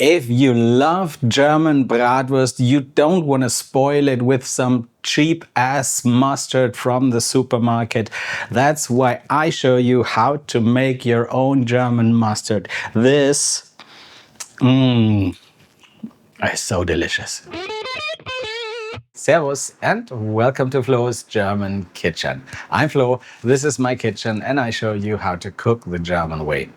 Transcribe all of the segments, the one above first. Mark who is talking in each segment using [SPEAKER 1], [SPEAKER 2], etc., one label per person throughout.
[SPEAKER 1] If you love German Bratwurst, you don't want to spoil it with some cheap ass mustard from the supermarket. That's why I show you how to make your own German mustard. This is so delicious. Servus and welcome to Flo's German Kitchen. I'm Flo, this is my kitchen, and I show you how to cook the German way.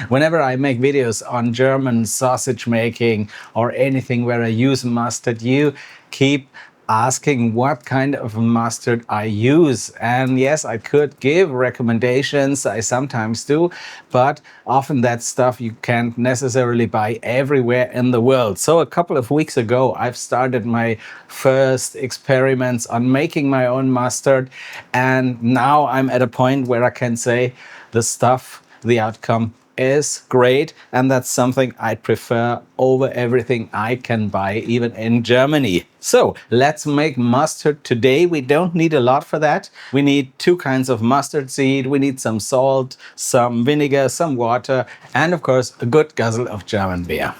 [SPEAKER 1] Whenever I make videos on German sausage making or anything where I use mustard, you keep asking what kind of mustard I use. And yes, I could give recommendations, I sometimes do, but often that stuff you can't necessarily buy everywhere in the world. So a couple of weeks ago, I've started my first experiments on making my own mustard. And now I'm at a point where I can say the outcome is great, and that's something I prefer over everything I can buy, even in Germany. So let's make mustard today. We don't need a lot for that. We need two kinds of mustard seed. We need some salt, some vinegar, some water, and of course a good guzzle of German beer.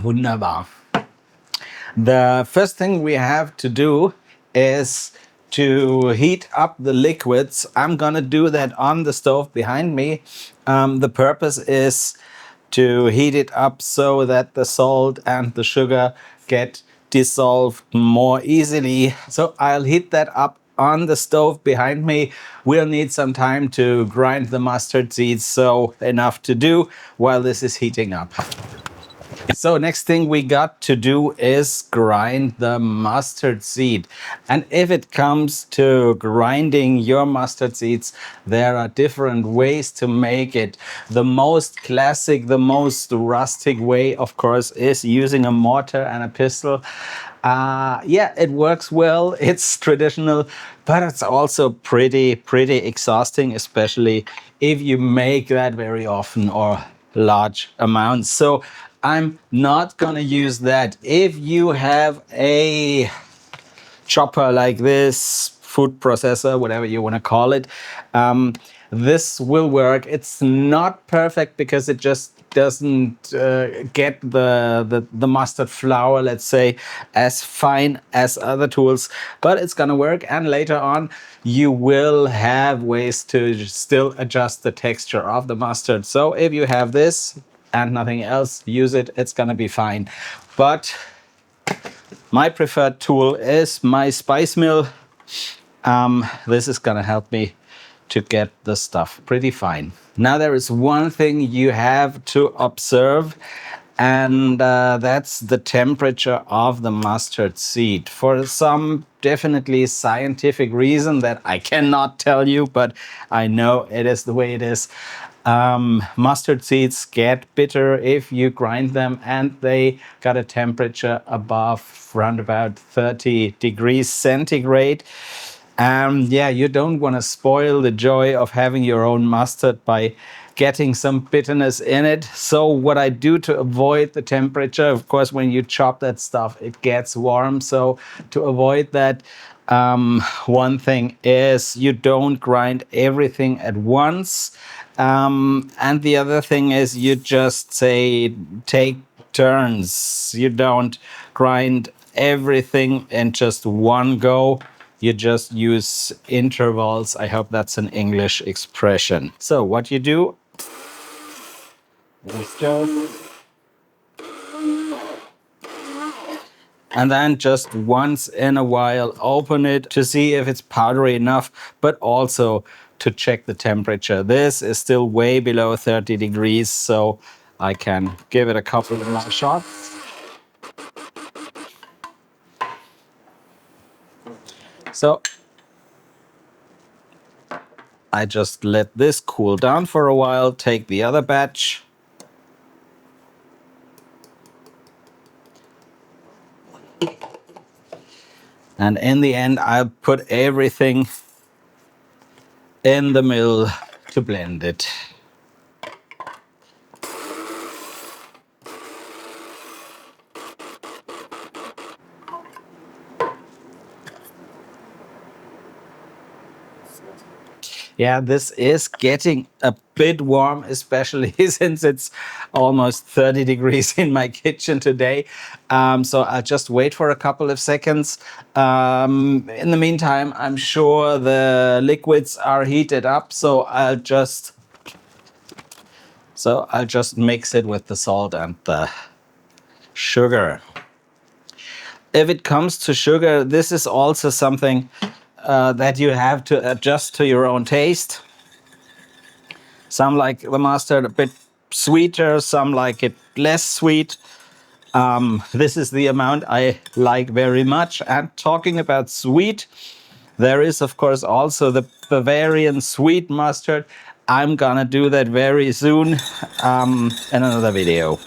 [SPEAKER 1] Wunderbar. The first thing we have to do is to heat up the liquids. I'm gonna do that on the stove behind me. The purpose is to heat it up so that the salt and the sugar get dissolved more easily. So I'll heat that up on the stove behind me. We'll need some time to grind the mustard seeds, so enough to do while this is heating up. So next thing we got to do is grind the mustard seed. And if it comes to grinding your mustard seeds, there are different ways to make it. The most classic, the most rustic way, of course, is using a mortar and a pestle. Yeah, it works well. It's traditional, but it's also pretty exhausting, especially if you make that very often or large amounts. So I'm not gonna use that. If you have a chopper like this, food processor, whatever you want to call it, this will work. It's not perfect because it just doesn't get the mustard flour, let's say, as fine as other tools, but it's gonna work. And later on you will have ways to still adjust the texture of the mustard. So if you have this and nothing else, use it, it's gonna be fine. But my preferred tool is my spice mill. This is gonna help me to get the stuff pretty fine. Now there is one thing you have to observe, and that's the temperature of the mustard seed. For some definitely scientific reason that I cannot tell you, but I know it is the way it is. Mustard seeds get bitter if you grind them, and they got a temperature above around about 30 degrees centigrade. Yeah, you don't want to spoil the joy of having your own mustard by getting some bitterness in it. So what I do to avoid the temperature, of course, when you chop that stuff, it gets warm. So to avoid that, one thing is you don't grind everything at once. And the other thing is you just say take turns. You don't grind everything in just one go. You just use intervals. I hope that's an English expression. So what you do is just, and then just once in a while open it to see if it's powdery enough, but also to check the temperature. This is still way below 30 degrees, so I can give it a couple of more shots. So I just let this cool down for a while, take the other batch. And in the end, I'll put everything in the mill to blend it. Yeah, this is getting a bit warm, especially since it's almost 30 degrees in my kitchen today. So I'll just wait for a couple of seconds. In the meantime, I'm sure the liquids are heated up, so I'll just mix it with the salt and the sugar. If it comes to sugar, this is also something that you have to adjust to your own taste. Some like the mustard a bit sweeter, some like it less sweet. This is the amount I like very much. And talking about sweet, there is of course also the Bavarian sweet mustard. I'm gonna do that very soon in another video.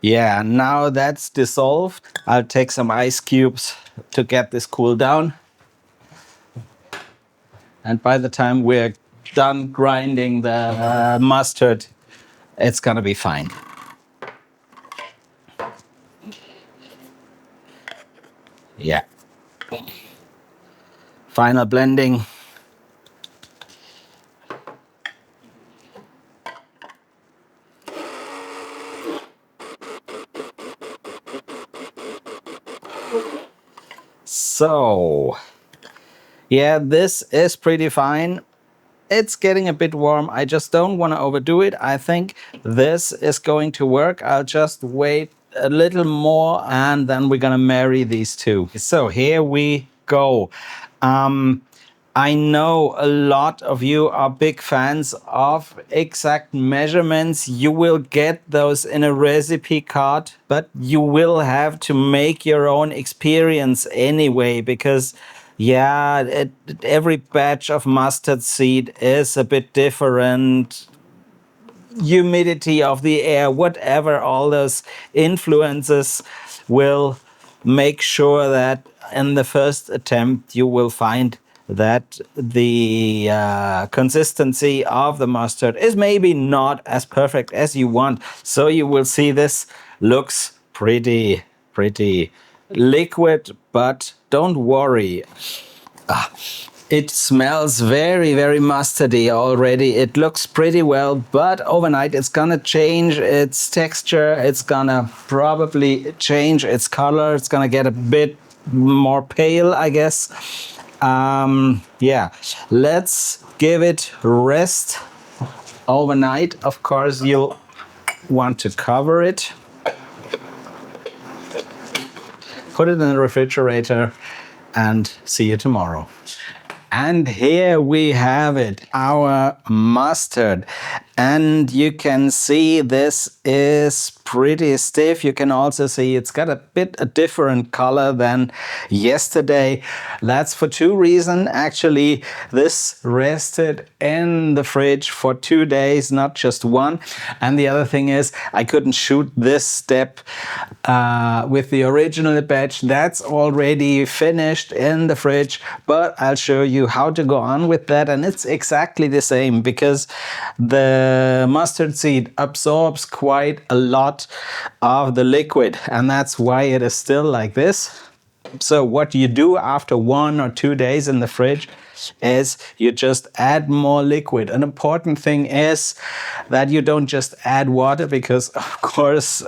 [SPEAKER 1] Yeah, now that's dissolved. I'll take some ice cubes to get this cooled down. And by the time we're done grinding the mustard, it's gonna be fine. Yeah. Final blending. So, yeah, this is pretty fine. It's getting a bit warm. I just don't want to overdo it. I think this is going to work. I'll just wait a little more and then we're gonna marry these two. So here we go. I know a lot of you are big fans of exact measurements. You will get those in a recipe card, but you will have to make your own experience anyway, because yeah, every batch of mustard seed is a bit different. Humidity of the air, whatever, all those influences will make sure that in the first attempt you will find that the consistency of the mustard is maybe not as perfect as you want. So you will see this looks pretty liquid, but don't worry. It smells very mustardy already. It looks pretty well, but overnight it's gonna change its texture. It's gonna probably change its color. It's gonna get a bit more pale, I guess. Yeah, let's give it rest overnight. Of course, you'll want to cover it. Put it in the refrigerator and see you tomorrow. And here we have it, our mustard. And you can see this is pretty stiff. You can also see it's got a different color than yesterday. That's for two reasons. Actually, this rested in the fridge for 2 days, not just one. And the other thing is I couldn't shoot this step with the original batch. That's already finished in the fridge, but I'll show you how to go on with that. And it's exactly the same because the mustard seed absorbs quite a lot of the liquid, and that's why it is still like this. So what you do after 1 or 2 days in the fridge is you just add more liquid. An important thing is that you don't just add water because of course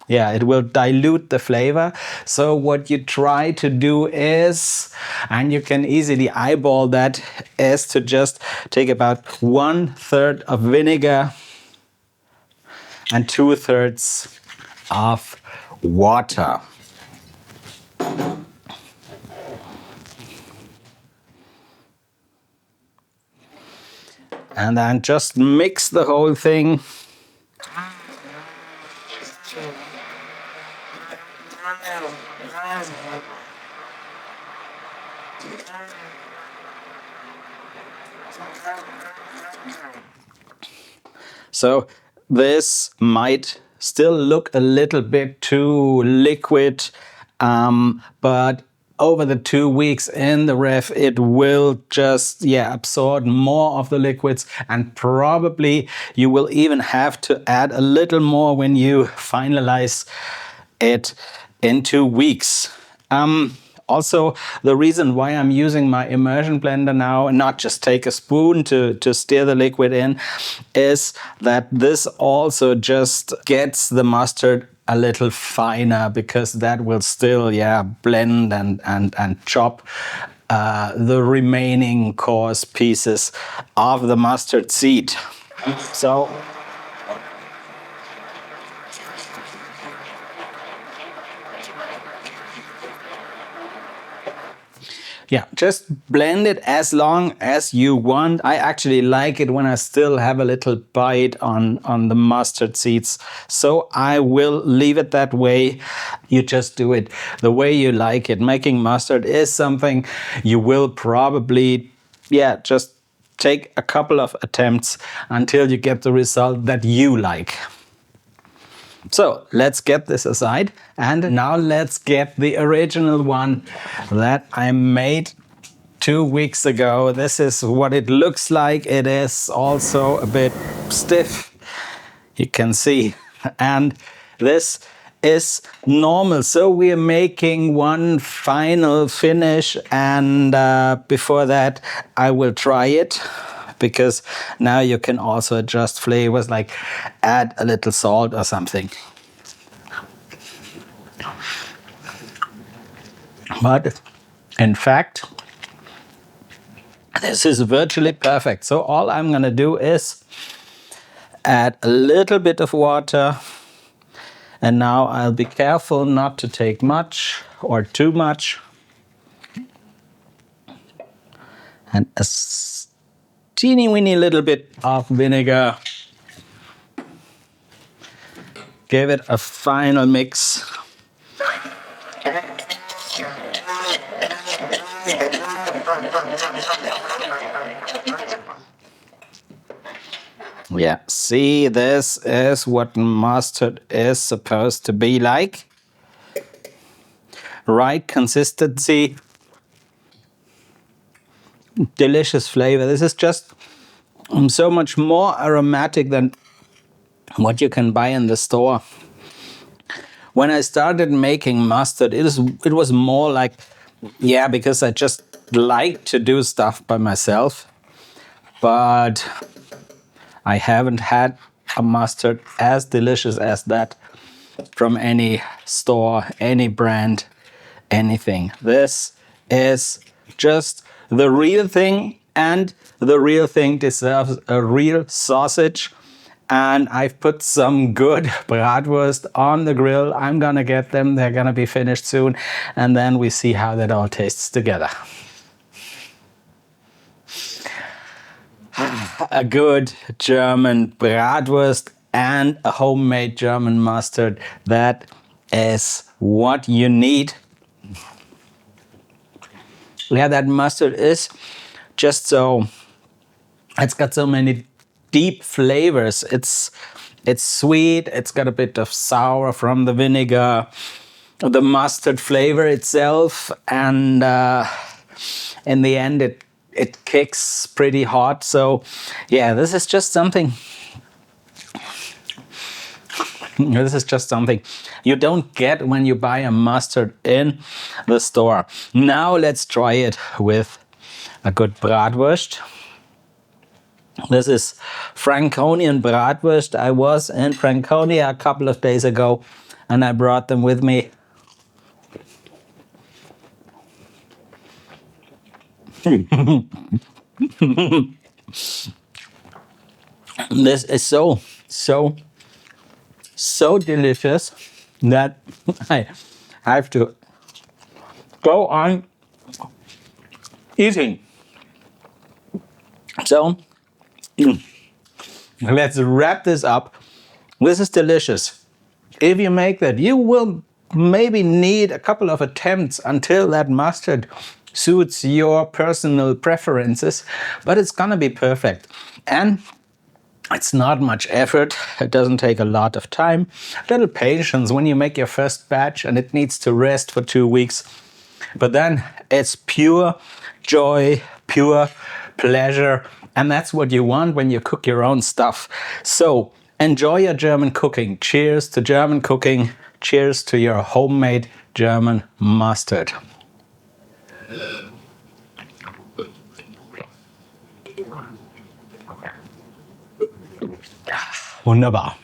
[SPEAKER 1] yeah, it will dilute the flavor. So what you try to do is, and you can easily eyeball that, is to just take about 1/3 of vinegar and 2/3 of water. And then just mix the whole thing. So this might still look a little bit too liquid, but over the 2 weeks in the ref, it will just absorb more of the liquids, and probably you will even have to add a little more when you finalize it in 2 weeks. Also, the reason why I'm using my immersion blender now and not just take a spoon to stir the liquid in is that this also just gets the mustard a little finer, because that will still, yeah, blend and chop the remaining coarse pieces of the mustard seed. So yeah, just blend it as long as you want. I actually like it when I still have a little bite on the mustard seeds. So I will leave it that way. You just do it the way you like it. Making mustard is something you will probably, yeah, just take a couple of attempts until you get the result that you like. So let's get this aside, and now let's get the original one that I made 2 weeks ago. This is what it looks like. It is also a bit stiff, you can see, and this is normal. So we are making one final finish, and before that I will try it, because now you can also adjust flavors, like add a little salt or something. But in fact, this is virtually perfect. So all I'm gonna do is add a little bit of water, and now I'll be careful not to take much or too much, and a teeny weeny little bit of vinegar. Give it a final mix. Yeah, see, this is what mustard is supposed to be like. Right consistency, delicious flavor. This is just so much more aromatic than what you can buy in the store. When I started making mustard, it was more like, yeah, because I just like to do stuff by myself. But I haven't had a mustard as delicious as that from any store, any brand, anything. This is just the real thing, and the real thing deserves a real sausage. And I've put some good bratwurst on the grill. I'm gonna get them. They're gonna be finished soon. And then we see how that all tastes together. A good German bratwurst and a homemade German mustard. That is what you need. Yeah, that mustard is just so, it's got so many deep flavors. It's sweet, it's got a bit of sour from the vinegar, the mustard flavor itself, and in the end it kicks pretty hot. So yeah, this is just something you don't get when you buy a mustard in the store. Now let's try it with a good bratwurst. This is Franconian bratwurst. I was in Franconia a couple of days ago, and I brought them with me. This is so delicious that I have to go on eating. So let's wrap this up. This is delicious. If you make that, you will maybe need a couple of attempts until that mustard suits your personal preferences, but it's gonna be perfect. And it's not much effort. It doesn't take a lot of time. A little patience when you make your first batch and it needs to rest for 2 weeks. But then it's pure joy, pure pleasure. And that's what you want when you cook your own stuff. So enjoy your German cooking. Cheers to German cooking. Cheers to your homemade German mustard. Wunderbar.